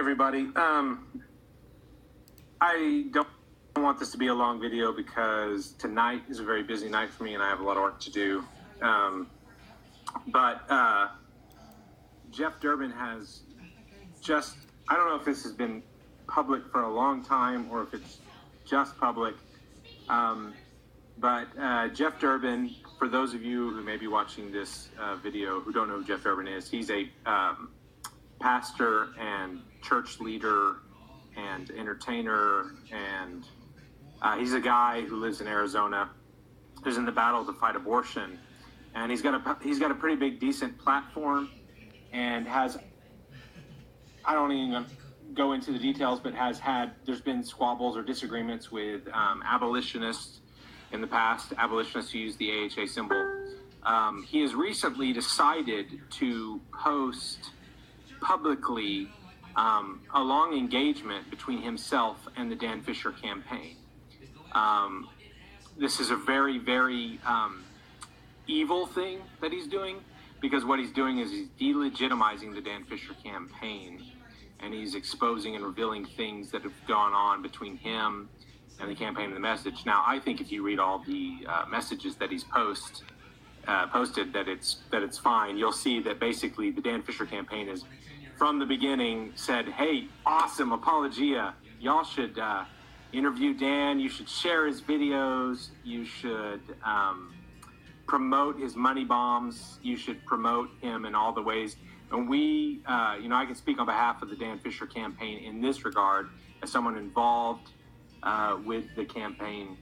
everybody. I don't want this to be a long video because tonight is a very busy night for me and I have a lot of work to do. But Jeff Durbin has just, I don't know if this has been public for a long time or if it's just public. But Jeff Durbin, for those of you who may be watching this video who don't know who Jeff Durbin is, he's a pastor and church leader and entertainer, and he's a guy who lives in Arizona, who's in the battle to fight abortion, and he's got a pretty big, decent platform, and has, I don't even go into the details, but there's been squabbles or disagreements with abolitionists in the past, abolitionists who use the AHA symbol. He has recently decided to post publicly a long engagement between himself and the Dan Fisher campaign. This is a very, very evil thing that he's doing, because what he's doing is he's delegitimizing the Dan Fisher campaign, and he's exposing and revealing things that have gone on between him and the campaign and the message. Now, I think if you read all the messages that he's posted, that it's fine. You'll see that basically the Dan Fisher campaign is, from the beginning, said, hey, awesome, Apologia. Y'all should interview Dan. You should share his videos. You should promote his money bombs. You should promote him in all the ways. And we, I can speak on behalf of the Dan Fisher campaign in this regard as someone involved with the campaign,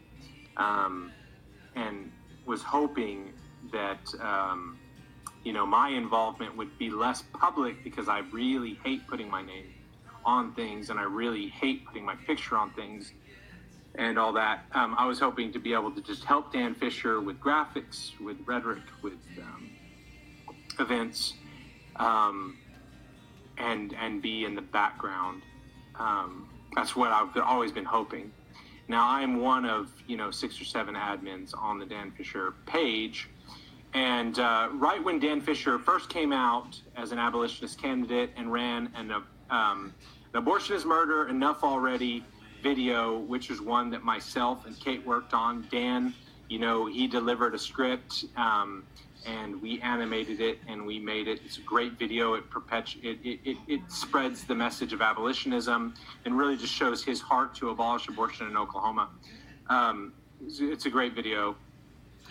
and was hoping that my involvement would be less public, because I really hate putting my name on things and I really hate putting my picture on things and all that. I was hoping to be able to just help Dan Fisher with graphics, with rhetoric, with events, and be in the background. That's what I've always been hoping. Now, I'm one of 6 or 7 admins on the Dan Fisher page. And right when Dan Fisher first came out as an abolitionist candidate and ran an abortion is murder, enough already video, which is one that myself and Kate worked on. Dan, he delivered a script, and we animated it and we made it. It's a great video. It spreads the message of abolitionism and really just shows his heart to abolish abortion in Oklahoma. It's a great video.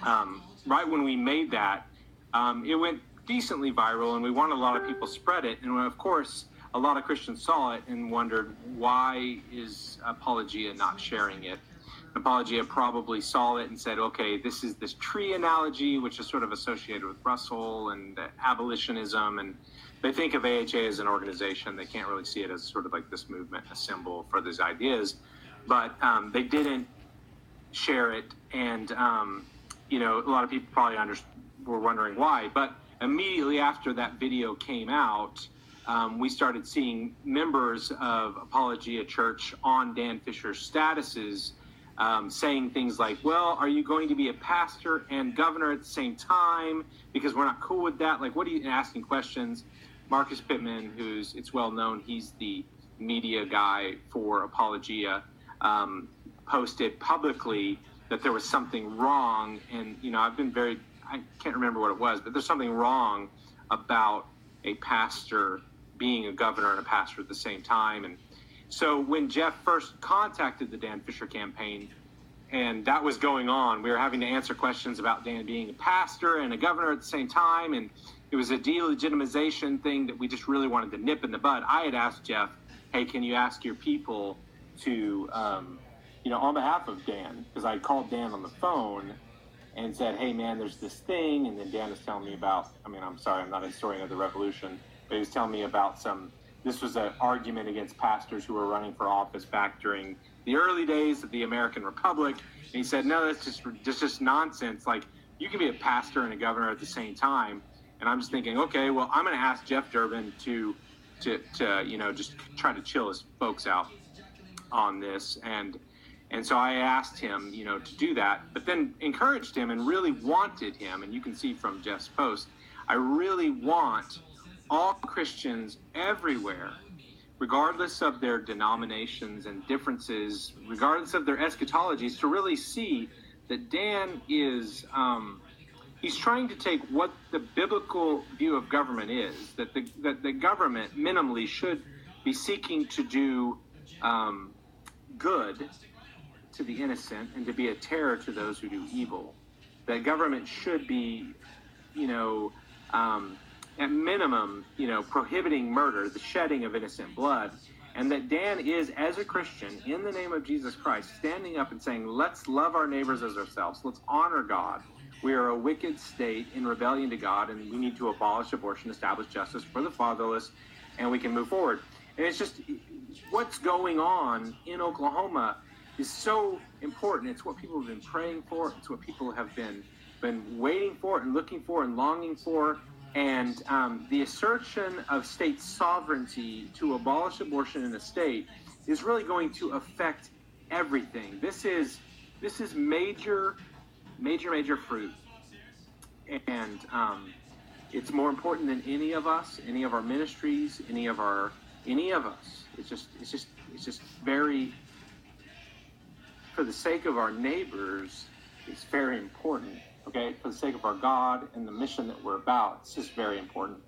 Right when we made that, it went decently viral, and we wanted a lot of people to spread it. And of course, a lot of Christians saw it and wondered, why is Apologia not sharing it? Apologia probably saw it and said, okay, this is this tree analogy, which is sort of associated with Russell and abolitionism. And they think of AHA as an organization. They can't really see it as sort of like this movement, a symbol for these ideas. But they didn't share it. And a lot of people probably were wondering why. But immediately after that video came out, we started seeing members of Apologia Church on Dan Fisher's statuses saying things like, well, are you going to be a pastor and governor at the same time? Because we're not cool with that. Like, what are you asking questions? Marcus Pittman, it's well known, he's the media guy for Apologia, posted publicly that there was something wrong. And, I can't remember what it was, but there's something wrong about a pastor being a governor and a pastor at the same time. And so when Jeff first contacted the Dan Fisher campaign, and that was going on, we were having to answer questions about Dan being a pastor and a governor at the same time, and it was a delegitimization thing that we just really wanted to nip in the bud. I had asked Jeff, hey, can you ask your people to, on behalf of Dan, because I called Dan on the phone and said, hey, man, there's this thing, and then Dan was telling me about, I'm sorry, I'm not historian of the revolution, but he was telling me about this was an argument against pastors who were running for office back during the early days of the American Republic. And he said, no, that's just nonsense. Like, you can be a pastor and a governor at the same time. And I'm just thinking, okay, well, I'm going to ask Jeff Durbin to just try to chill his folks out on this. And so I asked him, to do that, but then encouraged him and really wanted him. And you can see from Jeff's post, I really want all Christians everywhere regardless of their denominations and differences, regardless of their eschatologies, to really see that Dan is, he's trying to take what the biblical view of government is, that the government minimally should be seeking to do good to the innocent and to be a terror to those who do evil. That government should be, at minimum, prohibiting murder, the shedding of innocent blood, and that Dan is, as a Christian, in the name of Jesus Christ, standing up and saying, let's love our neighbors as ourselves. Let's honor God. We are a wicked state in rebellion to God, and we need to abolish abortion, establish justice for the fatherless, and we can move forward. And it's just, what's going on in Oklahoma is so important. It's what people have been praying for. It's what people have been waiting for and looking for and longing for. And the assertion of state sovereignty to abolish abortion in a state is really going to affect everything. This is major fruit. And it's more important than any of us, any of our ministries, any of us. It's just very, for the sake of our neighbors, it's very important. Okay, for the sake of our God and the mission that we're about, it's just very important.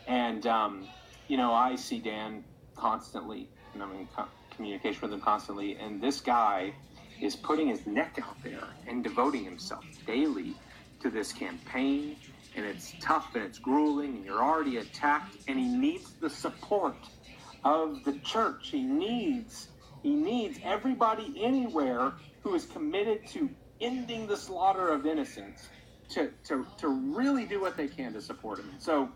And, I see Dan constantly, and I'm in communication with him constantly, and this guy is putting his neck out there and devoting himself daily to this campaign, and it's tough and it's grueling, and you're already attacked, and he needs the support of the church. He needs everybody anywhere who is committed to ending the slaughter of innocents to really do what they can to support him. So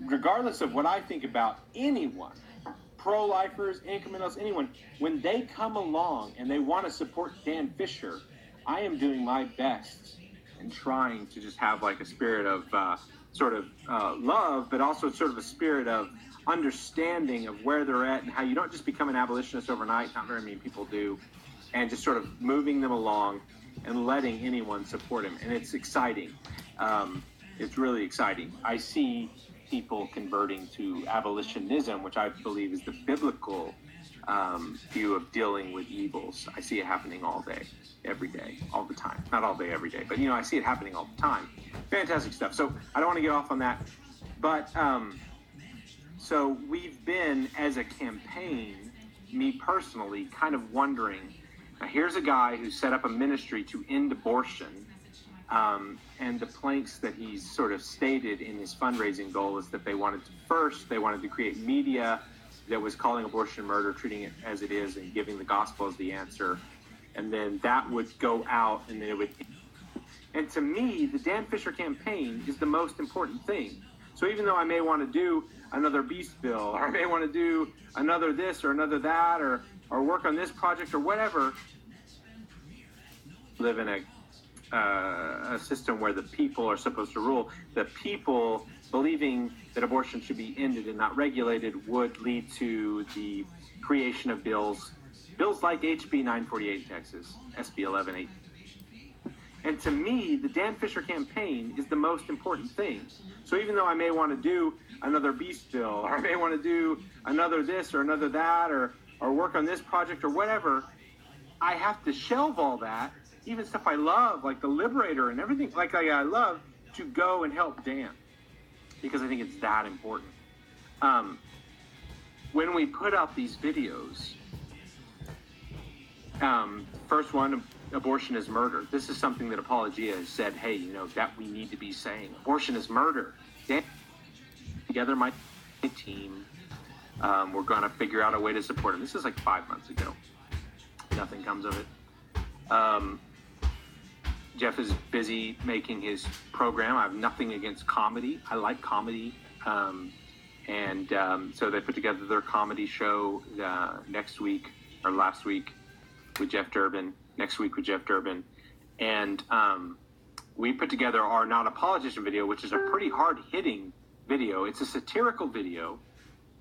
regardless of what I think about anyone, pro-lifers, incrementalists, anyone, when they come along and they want to support Dan Fisher, I am doing my best and trying to just have like a spirit of love, but also sort of a spirit of understanding of where they're at and how you don't just become an abolitionist overnight. Not very many people do. And just sort of moving them along and letting anyone support him. And it's exciting. It's really exciting. I see people converting to abolitionism, which I believe is the biblical view of dealing with evils. I see it happening all day, every day, all the time. Not all day, every day, but I see it happening all the time. Fantastic stuff. So I don't want to get off on that. But so we've been, as a campaign, me personally, kind of wondering, now, here's a guy who set up a ministry to end abortion, and the planks that he's sort of stated in his fundraising goal is that they wanted to create media that was calling abortion murder, treating it as it is, and giving the gospel as the answer, and then that would go out, and then it would. And to me, the Dan Fisher campaign is the most important thing. So even though I may want to do another beast bill, or I may want to do another this or another that, or work on this project or whatever, live in a system where the people are supposed to rule. The people believing that abortion should be ended and not regulated would lead to the creation of bills like HB 948 in Texas, SB 1180. And to me, the Dan Fisher campaign is the most important thing. So even though I may want to do another beast bill, or I may want to do another this or another that, or work on this project or whatever, I have to shelve all that, even stuff I love, like the Liberator and everything like I love, to go and help Dan, because I think it's that important. When we put out these videos, first one, abortion is murder. This is something that Apologia has said, hey, that we need to be saying. Abortion is murder. Dan, together, my team, we're going to figure out a way to support him. This is like 5 months ago. Nothing comes of it. Jeff is busy making his program. I have nothing against comedy. I like comedy. So they put together their comedy show last week with Jeff Durbin. Next week with Jeff Durbin. And we put together our Not a Politician video, which is a pretty hard-hitting video. It's a satirical video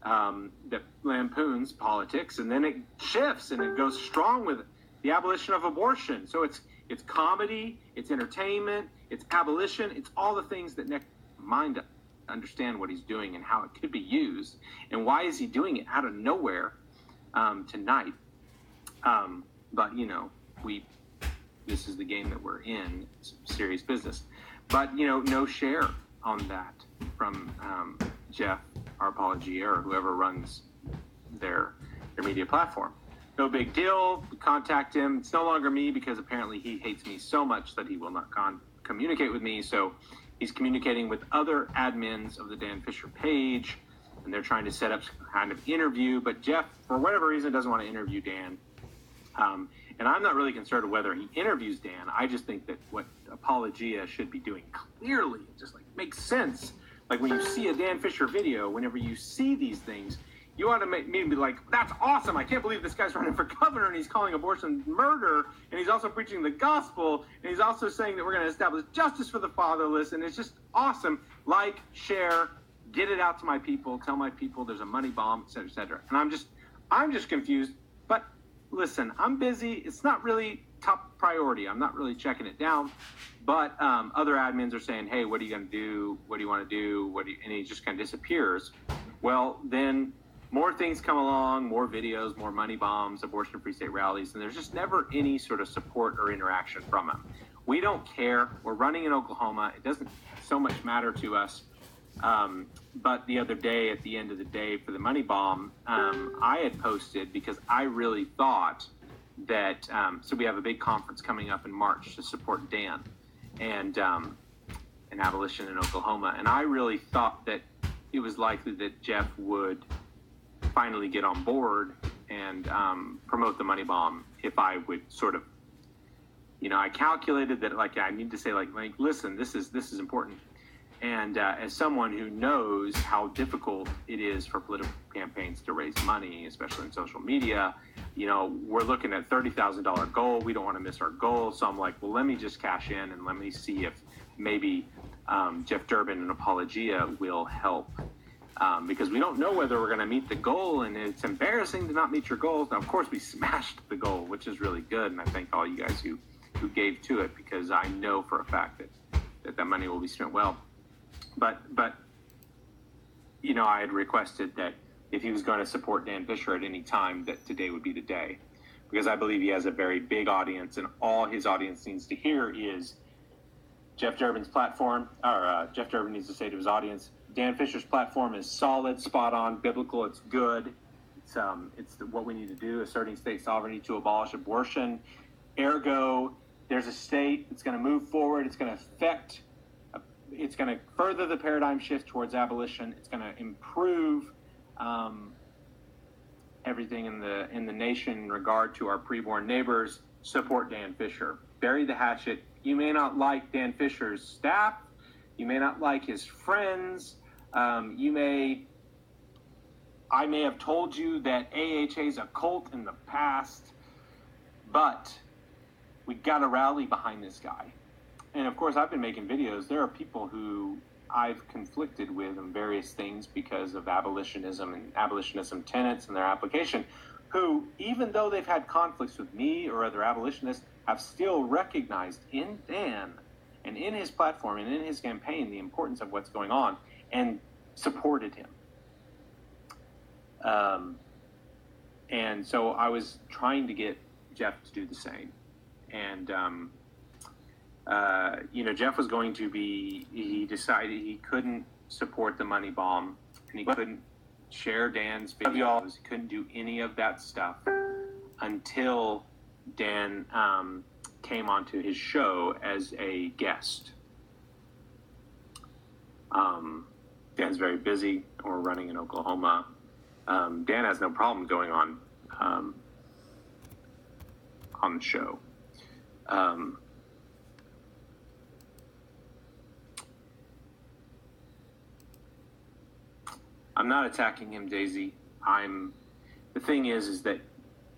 that lampoons politics, and then it shifts and it goes strong with the abolition of abortion. So it's comedy, it's entertainment, it's abolition, it's all the things that Nick mind up. understand what he's doing and how it could be used, and why is he doing it out of nowhere tonight. But this is the game that we're in. It's serious business. But no share on that from Jeff, our Apologia, or whoever runs their media platform. No big deal. We contact him. It's no longer me, because apparently he hates me so much that he will not communicate with me. So he's communicating with other admins of the Dan Fisher page, and they're trying to set up some kind of interview. But Jeff, for whatever reason, doesn't want to interview Dan. And I'm not really concerned with whether he interviews Dan. I just think that what Apologia should be doing clearly, just like makes sense. Like when you see a Dan Fisher video, whenever you see these things, you ought to maybe be like, that's awesome. I can't believe this guy's running for governor, and he's calling abortion murder, and he's also preaching the gospel, and he's also saying that we're going to establish justice for the fatherless, and it's just awesome. Like, share, get it out to my people, tell my people there's a money bomb, et cetera, et cetera. And I'm just confused. But listen, I'm busy. It's not really top priority. I'm not really checking it down. But other admins are saying, hey, what are you going to do? What do you want to do? And he just kind of disappears. Well, then more things come along, more videos, more money bombs, abortion free state rallies, and there's just never any sort of support or interaction from him. We don't care. We're running in Oklahoma. It doesn't so much matter to us. But the other day, at the end of the day for the money bomb, I had posted, because I really thought that, so we have a big conference coming up in March to support Dan and abolition in Oklahoma. And I really thought that it was likely that Jeff would finally get on board and promote the money bomb if I would sort of, I calculated that, like, I need to say, like listen, this is important. And as someone who knows how difficult it is for political campaigns to raise money, especially in social media, we're looking at $30,000 goal. We don't want to miss our goal. So I'm like, well, let me just cash in and let me see if maybe Jeff Durbin and Apologia will help. Because we don't know whether we're going to meet the goal, and it's embarrassing to not meet your goals. Now, of course, we smashed the goal, which is really good, and I thank all you guys who gave to it, because I know for a fact that money will be spent well. But I had requested that if he was going to support Dan Fisher at any time, that today would be the day, because I believe he has a very big audience, and all his audience needs to hear is Jeff Durbin's platform, or Jeff Durbin needs to say to his audience, Dan Fisher's platform is solid, spot on, biblical, it's good. It's what we need to do, asserting state sovereignty to abolish abortion. Ergo, there's a state that's going to move forward. It's going to further the paradigm shift towards abolition. It's going to improve everything in the nation in regard to our preborn neighbors. Support Dan Fisher. Bury the hatchet. You may not like Dan Fisher's staff. You may not like his friends. I may have told you that AHA is a cult in the past, but we got to rally behind this guy. And of course, I've been making videos. There are people who I've conflicted with on various things because of abolitionism and abolitionism tenets and their application, who, even though they've had conflicts with me or other abolitionists, have still recognized in Dan and in his platform and in his campaign the importance of what's going on and supported him. And so I was trying to get Jeff to do the same. And, Jeff was going to he decided he couldn't support the money bomb, and he couldn't share Dan's videos. He couldn't do any of that stuff until Dan came onto his show as a guest. Dan's very busy. We're running in Oklahoma. Dan has no problem going on the show. I'm not attacking him, Daisy. The thing is that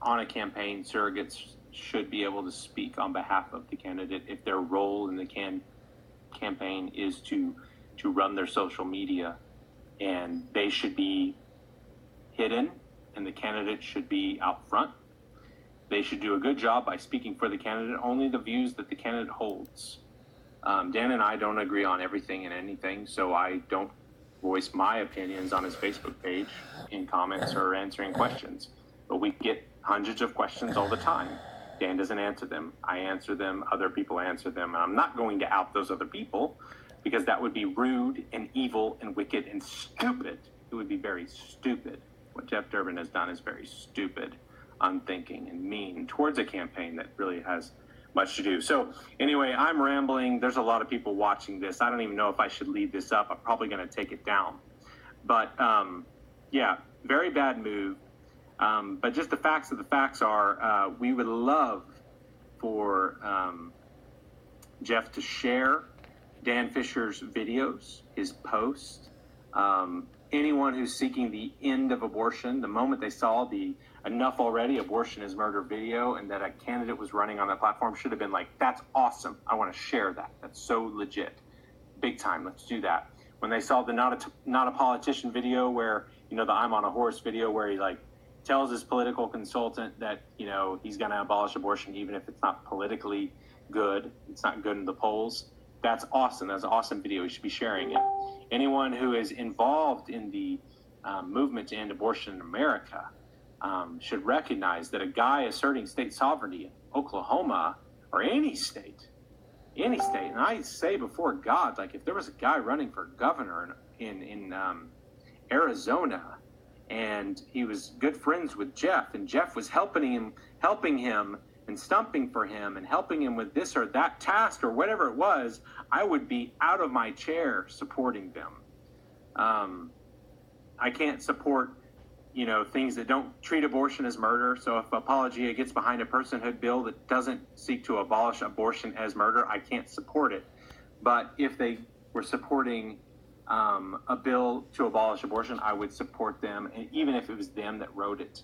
on a campaign, surrogates should be able to speak on behalf of the candidate if their role in the campaign is to run their social media, and they should be hidden and the candidate should be out front. They should do a good job by speaking for the candidate, only the views that the candidate holds. Dan and I don't agree on everything and anything, so I don't voice my opinions on his Facebook page in comments or answering questions. But we get hundreds of questions all the time. Dan doesn't answer them. I answer them. Other people answer them. And I'm not going to out those other people because that would be rude and evil and wicked and stupid. It would be very stupid. What Jeff Durbin has done is very stupid, unthinking, and mean towards a campaign that really has much to do. So anyway, I'm rambling. There's a lot of people watching this. I don't even know if I should leave this up. I'm probably going to take it down. But yeah, very bad move. But just the facts of the facts are, we would love for Jeff to share Dan Fisher's videos, his posts. Anyone who's seeking the end of abortion, the moment they saw the enough already, abortion is murder video, and that a candidate was running on that platform, should have been like, that's awesome. I want to share that. That's so legit. Big time. Let's do that. When they saw the not a politician video where, the I'm on a horse video where he tells his political consultant that, he's going to abolish abortion even if it's not politically good. It's not good in the polls. That's awesome. That's an awesome video. We should be sharing it. Anyone who is involved in the movement to end abortion in America should recognize that a guy asserting state sovereignty in Oklahoma or any state, and I say before God, if there was a guy running for governor in Arizona, and he was good friends with Jeff, and Jeff was helping him and stumping for him and helping him with this or that task or whatever it was, I would be out of my chair supporting them. I can't support, things that don't treat abortion as murder. So if Apologia gets behind a personhood bill that doesn't seek to abolish abortion as murder, I can't support it. But if they were supporting a bill to abolish abortion, I would support them, and even if it was them that wrote it.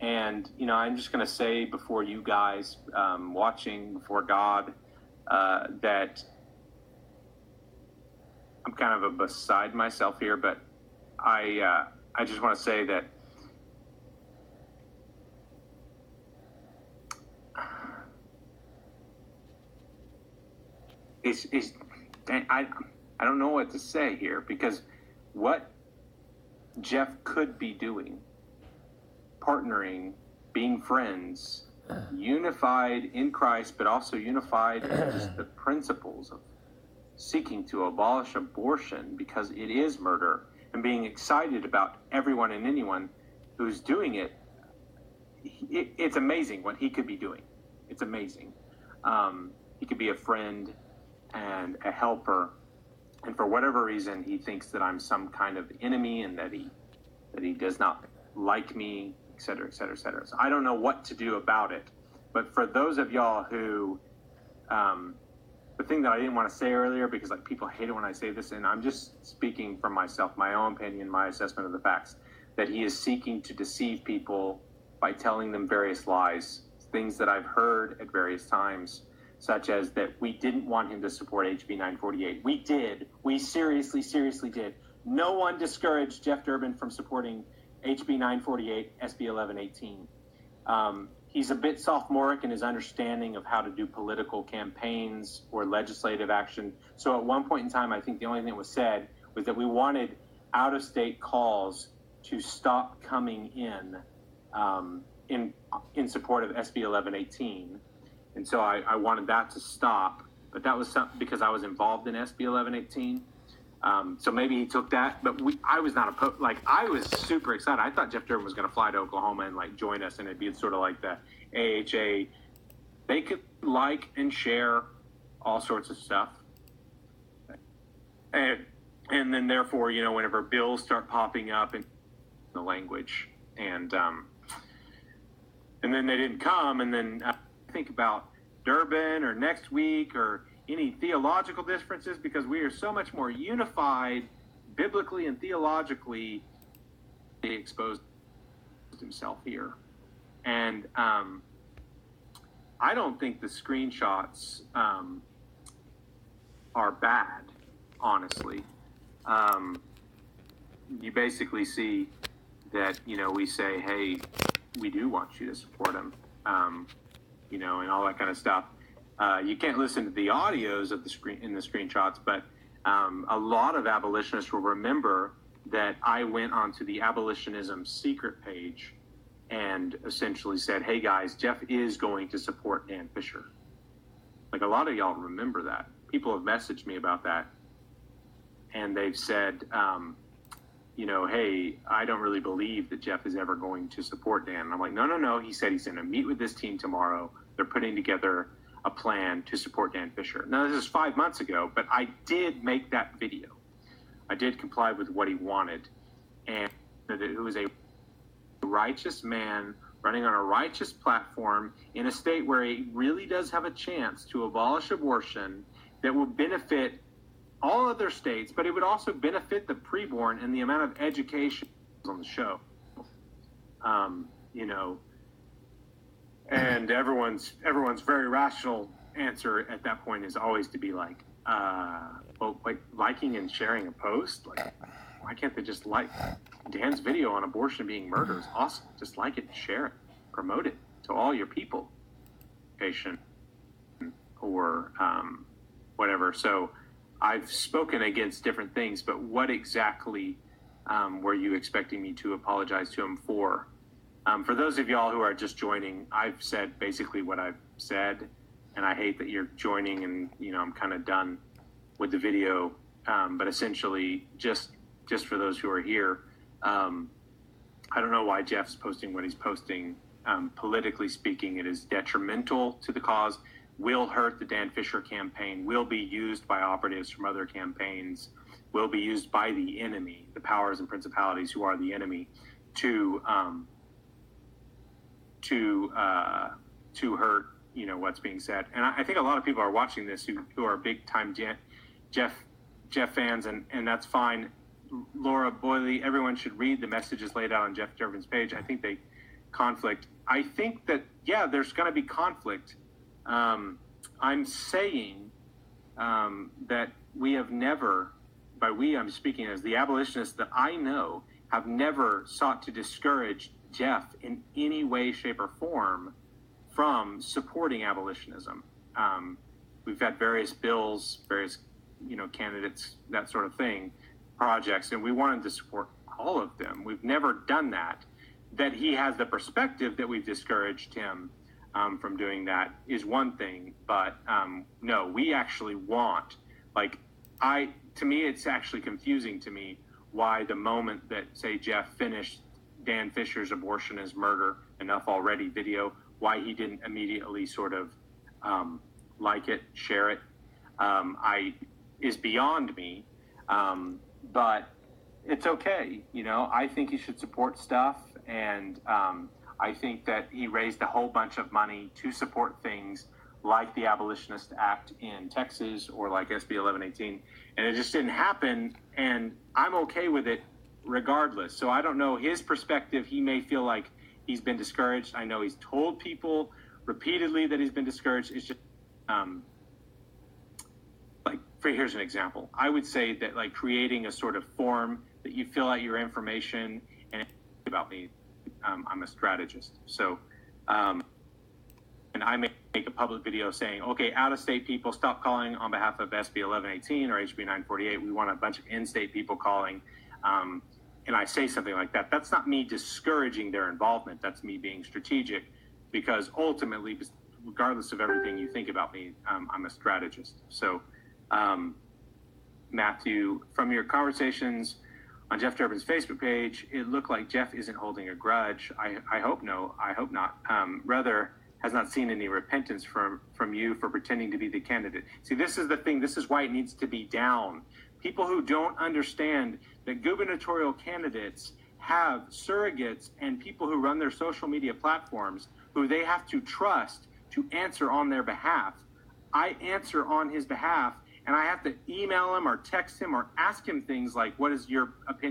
And, I'm just going to say before you guys watching, before God, that I'm kind of beside myself here, but I just want to say that I don't know what to say here, because what Jeff could be doing, partnering, being friends, unified in Christ, but also unified in just the principles of seeking to abolish abortion because it is murder, and being excited about everyone and anyone who's doing it. It's amazing what he could be doing. It's amazing. He could be a friend and a helper, and for whatever reason he thinks that I'm some kind of enemy and that he does not like me, et cetera, et cetera, et cetera. So I don't know what to do about it. But for those of y'all who, the thing that I didn't want to say earlier, because people hate it when I say this, and I'm just speaking from myself, my own opinion, my assessment of the facts, that he is seeking to deceive people by telling them various lies, things that I've heard at various times, such as that we didn't want him to support HB 948. We did. We seriously did. No one discouraged Jeff Durbin from supporting HB 948, SB 1118. He's a bit sophomoric in his understanding of how to do political campaigns or legislative action. So at one point in time, I think the only thing that was said was that we wanted out-of-state calls to stop coming in support of SB 1118. And so I wanted that to stop. But that was because I was involved in SB 1118. So maybe he took that, but I was not opposed. I was super excited. I thought Jeff Durbin was going to fly to Oklahoma and join us, and it'd be sort of like the AHA. They could and share all sorts of stuff, and then therefore, whenever bills start popping up in the language, and then they didn't come, and then think about Durbin or next week or any theological differences, because we are so much more unified biblically and theologically. He exposed himself here, and I don't think the screenshots are bad, honestly. You basically see that we say, hey, we do want you to support him, and all that kind of stuff. You can't listen to the audios of the screenshots, but A lot of abolitionists will remember that I went onto the abolitionism secret page and essentially said, hey guys, Jeff is going to support Dan Fisher. Like, a lot of y'all remember that. People have messaged me about that. And they've said, hey, I don't really believe that Jeff is ever going to support Dan. And I'm like, no. He said he's going to meet with this team tomorrow. They're putting together a plan to support Dan Fisher. Now, this is 5 months ago, but I did make that video. I did comply with what he wanted. And it was a righteous man running on a righteous platform in a state where he really does have a chance to abolish abortion that would benefit all other states, but it would also benefit the preborn and the amount of education on the show. And everyone's very rational answer at that point is always to be like, liking and sharing a post? Like, why can't they just like Dan's video on abortion being murder is awesome. Just like it, share it, promote it to all your people, patient or whatever. So I've spoken against different things, but what exactly were you expecting me to apologize to him for? For those of y'all who are just joining, I've said basically what I've said, and I hate that you're joining and, I'm kind of done with the video. But essentially, just for those who are here, I don't know why Jeff's posting what he's posting. Politically speaking, it is detrimental to the cause, will hurt the Dan Fisher campaign, will be used by operatives from other campaigns, will be used by the enemy, the powers and principalities who are the enemy, to hurt, what's being said. And I think a lot of people are watching this who are big time Jeff fans, and that's fine. Laura Boyley, everyone should read the messages laid out on Jeff Durbin's page. I think they conflict. I think that, there's going to be conflict. I'm saying that we have never, by we I'm speaking as the abolitionists that I know, have never sought to discourage Jeff in any way, shape, or form from supporting abolitionism. We've had various bills, various candidates, that sort of thing, projects, and we wanted to support all of them. We've never done that. That he has the perspective that we've discouraged him from doing that is one thing, but no, we actually want, to me, it's actually confusing to me why the moment that, say, Jeff finished Dan Fisher's abortion is murder, enough already video, why he didn't immediately sort of like it, share it, is beyond me. But it's okay. I think he should support stuff. And I think that he raised a whole bunch of money to support things like the Abolitionist Act in Texas or like SB 1118. And it just didn't happen. And I'm okay with it regardless. So I don't know his perspective. He may feel like he's been discouraged. I know he's told people repeatedly that he's been discouraged. It's just here's an example. I would say that creating a sort of form that you fill out your information and about me. I'm a strategist. So, and I make a public video saying, okay, out-of-state people, stop calling on behalf of SB 1118 or HB 948. We want a bunch of in-state people calling. And I say something like that. That's not me discouraging their involvement. That's me being strategic, because ultimately, regardless of everything you think about me, I'm a strategist. So, Matthew, from your conversations on Jeff Durbin's Facebook page, it looked like Jeff isn't holding a grudge. I hope no. I hope not. Rather, has not seen any repentance from you for pretending to be the candidate. See, this is the thing. This is why it needs to be down. People who don't understand that gubernatorial candidates have surrogates and people who run their social media platforms who they have to trust to answer on their behalf. I answer on his behalf, and I have to email him or text him or ask him things like, what is your opinion?